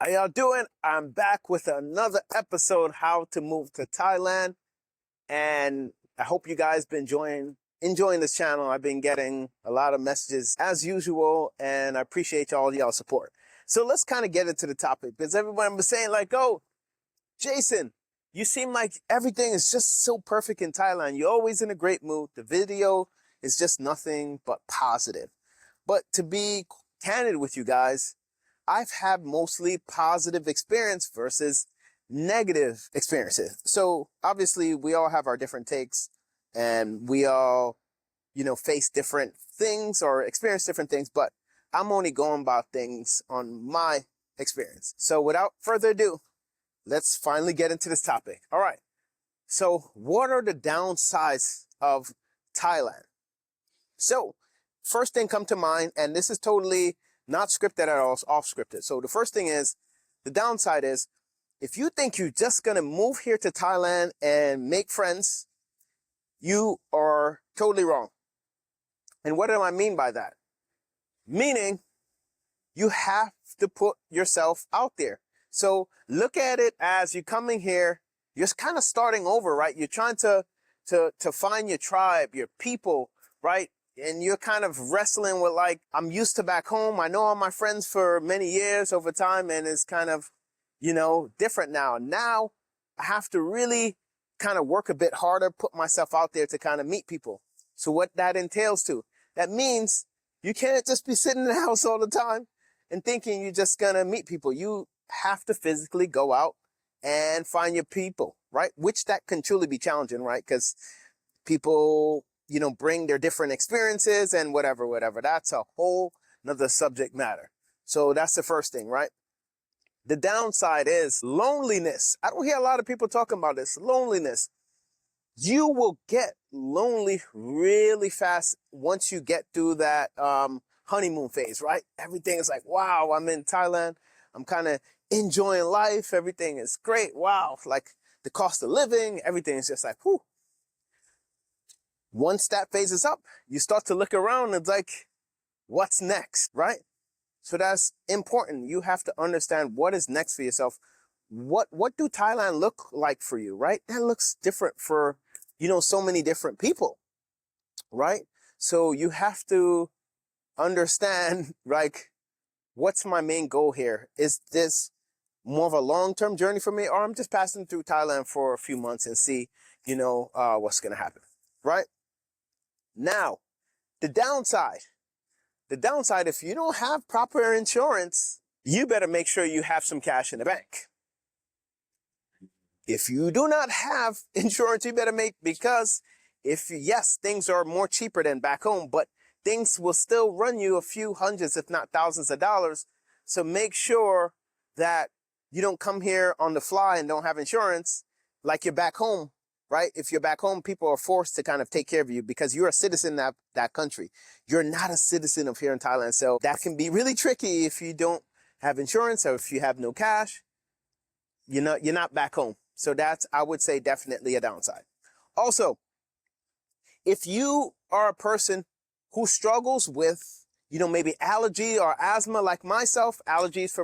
How y'all doing? I'm back with another episode, How to Move to Thailand. And I hope you guys been enjoying this channel. I've been getting a lot of messages as usual, and I appreciate all y'all support. So let's kind of get into the topic, because everyone was saying like, oh, Jason, you seem like everything is just so perfect in Thailand. You're always in a great mood. The video is just nothing but positive. But to be candid with you guys, I've had mostly positive experience versus negative experiences. So obviously we all have our different takes, and we all, face different things or experience different things, but I'm only going about things on my experience. So without further ado, let's finally get into this topic. All right. So what are the downsides of Thailand? So first thing come to mind, and this is totally not scripted at all, it's off scripted. So the first thing is, the downside is, if you think you're just going to move here to Thailand and make friends, you are totally wrong. And what do I mean by that? Meaning, you have to put yourself out there. So look at it as you're coming here, you're kind of starting over, right? You're trying to find your tribe, your people, right? And you're kind of wrestling with like, I'm used to back home. I know all my friends for many years over time, and it's kind of, different now. Now I have to really kind of work a bit harder, put myself out there to kind of meet people. So what that entails to, that means you can't just be sitting in the house all the time and thinking you're just going to meet people. You have to physically go out and find your people, right? Which that can truly be challenging, right? Because people, bring their different experiences and whatever. That's a whole nother subject matter. So that's the first thing, right? The downside is loneliness. I don't hear a lot of people talking about this. Loneliness. You will get lonely really fast once you get through that honeymoon phase, right? Everything is like, wow, I'm in Thailand. I'm kind of enjoying life. Everything is great. Wow. Like the cost of living, everything is just like, whew. Once that phase is up, you start to look around and it's like, what's next, right? So that's important. You have to understand what is next for yourself. What do Thailand look like for you, right? That looks different for, so many different people, right? So you have to understand, like, what's my main goal here? Is this more of a long-term journey for me, or I'm just passing through Thailand for a few months and see, what's going to happen, right? Now, the downside, if you don't have proper insurance, you better make sure you have some cash in the bank. If you do not have insurance, you better because yes, things are more cheaper than back home, but things will still run you a few hundreds, if not thousands of dollars. So make sure that you don't come here on the fly and don't have insurance like you're back home. Right? If you're back home, people are forced to kind of take care of you because you're a citizen of that country. You're not a citizen of here in Thailand. So that can be really tricky if you don't have insurance or if you have no cash. You're not back home. So that's, I would say, definitely a downside. Also, if you are a person who struggles with, maybe allergy or asthma like myself, allergies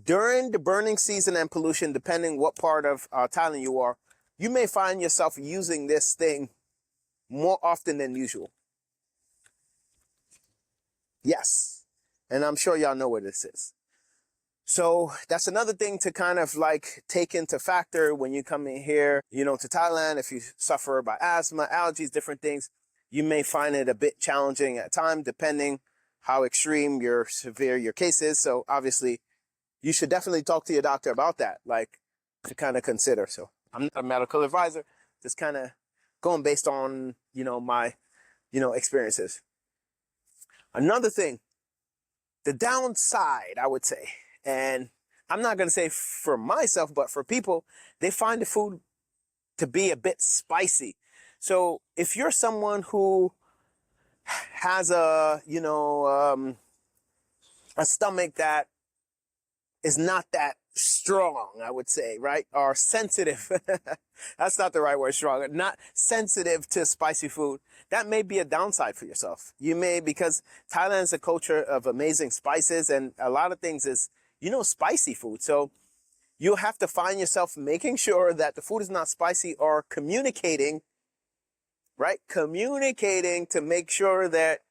during the burning season and pollution, depending what part of Thailand you are, you may find yourself using this thing more often than usual. Yes. And I'm sure y'all know what this is. So that's another thing to kind of like take into factor when you come in here, to Thailand. If you suffer by asthma, allergies, different things, you may find it a bit challenging at times, depending how extreme severe your case is. So obviously you should definitely talk to your doctor about that, like to kind of consider. So I'm not a medical advisor, just kind of going based on, my, experiences. Another thing, the downside, I would say, and I'm not going to say for myself, but for people, they find the food to be a bit spicy. So if you're someone who has a stomach that is not that strong, I would say, right? Or sensitive. That's not the right word, strong. Not sensitive to spicy food. That may be a downside for yourself. You may, because Thailand is a culture of amazing spices, and a lot of things is, spicy food. So you'll have to find yourself making sure that the food is not spicy, or communicating, right? Communicating to make sure that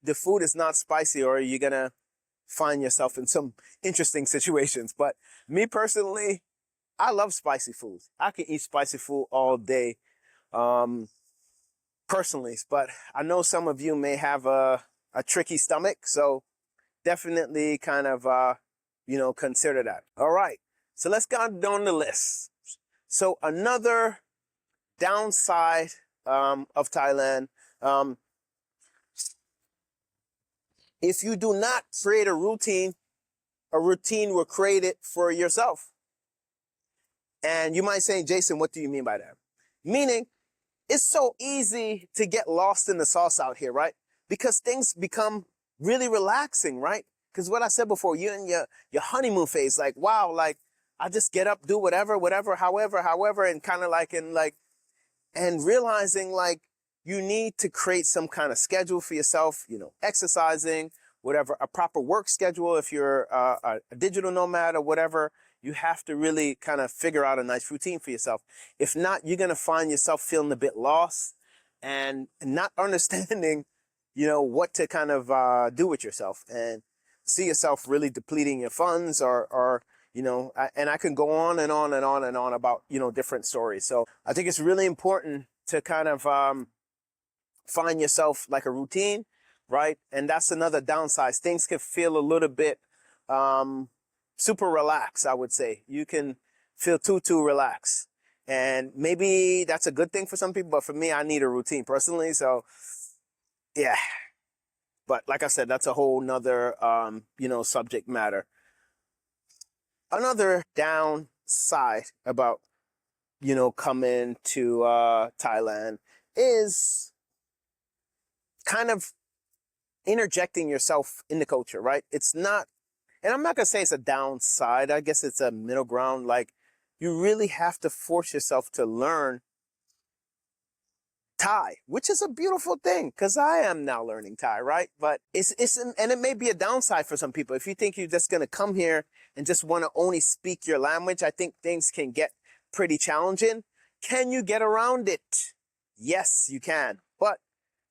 the food is not spicy, or you're going to find yourself in some interesting situations. But me personally, I love spicy foods. I can eat spicy food all day, personally. But I know some of you may have a tricky stomach, so definitely kind of, consider that. All right. So let's go down the list. So another downside of Thailand, if you do not create a routine will create it for yourself. And you might say, Jason, what do you mean by that? Meaning, it's so easy to get lost in the sauce out here, right? Because things become really relaxing, right? Because what I said before, you're in your honeymoon phase, like, wow, like, I just get up, do whatever, however, and kind of and realizing like you need to create some kind of schedule for yourself, exercising, whatever, a proper work schedule. If you're a digital nomad or whatever, you have to really kind of figure out a nice routine for yourself. If not, you're going to find yourself feeling a bit lost and not understanding, what to kind of do with yourself, and see yourself really depleting your funds, or and I can go on and on and on and on about, different stories. So I think it's really important to kind of find yourself like a routine, right? And that's another downside. Things can feel a little bit super relaxed, I would say. You can feel too relaxed. And maybe that's a good thing for some people, but for me, I need a routine personally. So yeah. But like I said, that's a whole nother, subject matter. Another downside about, coming to Thailand is kind of interjecting yourself in the culture, right? It's not, and I'm not going to say it's a downside. I guess it's a middle ground. Like, you really have to force yourself to learn Thai, which is a beautiful thing, because I am now learning Thai, right? But and it may be a downside for some people. If you think you're just going to come here and just want to only speak your language, I think things can get pretty challenging. Can you get around it? Yes, you can. But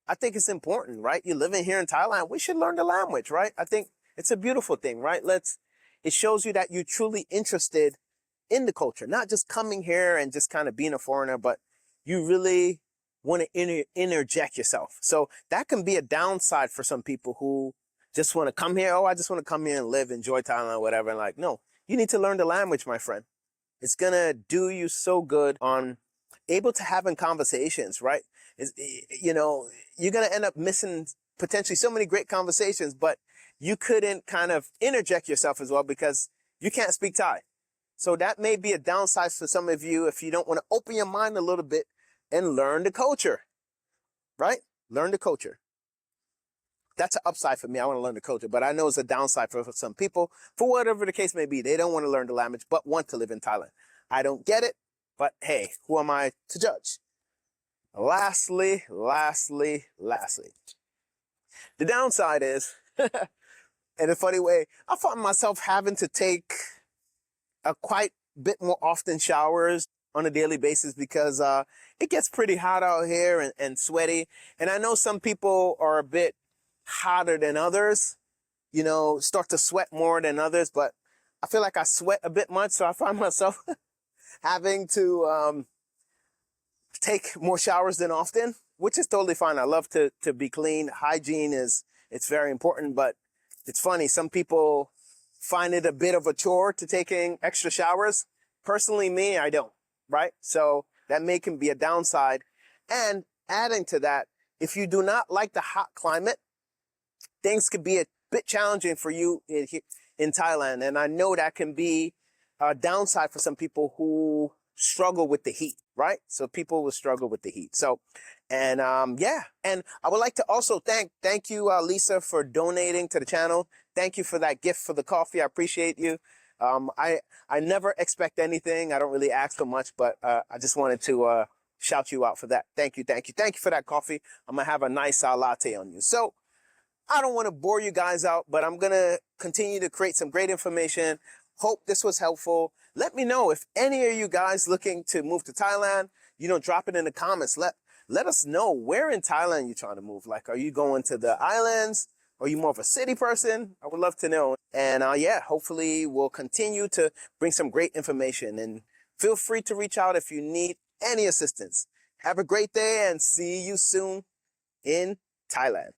I think it's important, right? You're living here in Thailand. We should learn the language, right? I think it's a beautiful thing, right? It shows you that you're truly interested in the culture, not just coming here and just kind of being a foreigner, but you really want to interject yourself. So that can be a downside for some people who just want to come here. Oh, I just want to come here and live, enjoy Thailand, whatever. And like, no, you need to learn the language, my friend. It's going to do you so good on able to having conversations, right? You're going to end up missing potentially so many great conversations, but you couldn't kind of interject yourself as well because you can't speak Thai. So that may be a downside for some of you if you don't want to open your mind a little bit and learn the culture, right? Learn the culture. That's an upside for me. I want to learn the culture, but I know it's a downside for some people. For whatever the case may be, they don't want to learn the language, but want to live in Thailand. I don't get it, but hey, who am I to judge? Lastly, the downside is, in a funny way, I find myself having to take a quite bit more often showers on a daily basis because it gets pretty hot out here and sweaty. And I know some people are a bit hotter than others, start to sweat more than others, but I feel like I sweat a bit much. So I find myself having to take more showers than often, which is totally fine. I love to be clean. Hygiene it's very important, but it's funny. Some people find it a bit of a chore to taking extra showers. Personally, me, I don't, right? So that can be a downside. And adding to that, if you do not like the hot climate, things could be a bit challenging for you in Thailand. And I know that can be a downside for some people who struggle with the heat, right? So people will struggle with the heat. So, and yeah, and I would like to also thank you, Lisa, for donating to the channel. Thank you for that gift for the coffee. I appreciate you. I never expect anything. I don't really ask for much, but I just wanted to shout you out for that. Thank you for that coffee. I'm gonna have a nice latte on you. So I don't want to bore you guys out, but I'm going to continue to create some great information. Hope this was helpful. Let me know if any of you guys looking to move to Thailand, drop it in the comments. Let us know where in Thailand you're trying to move. Like, are you going to the islands? Are you more of a city person? I would love to know. And yeah, hopefully we'll continue to bring some great information, and feel free to reach out if you need any assistance. Have a great day and see you soon in Thailand.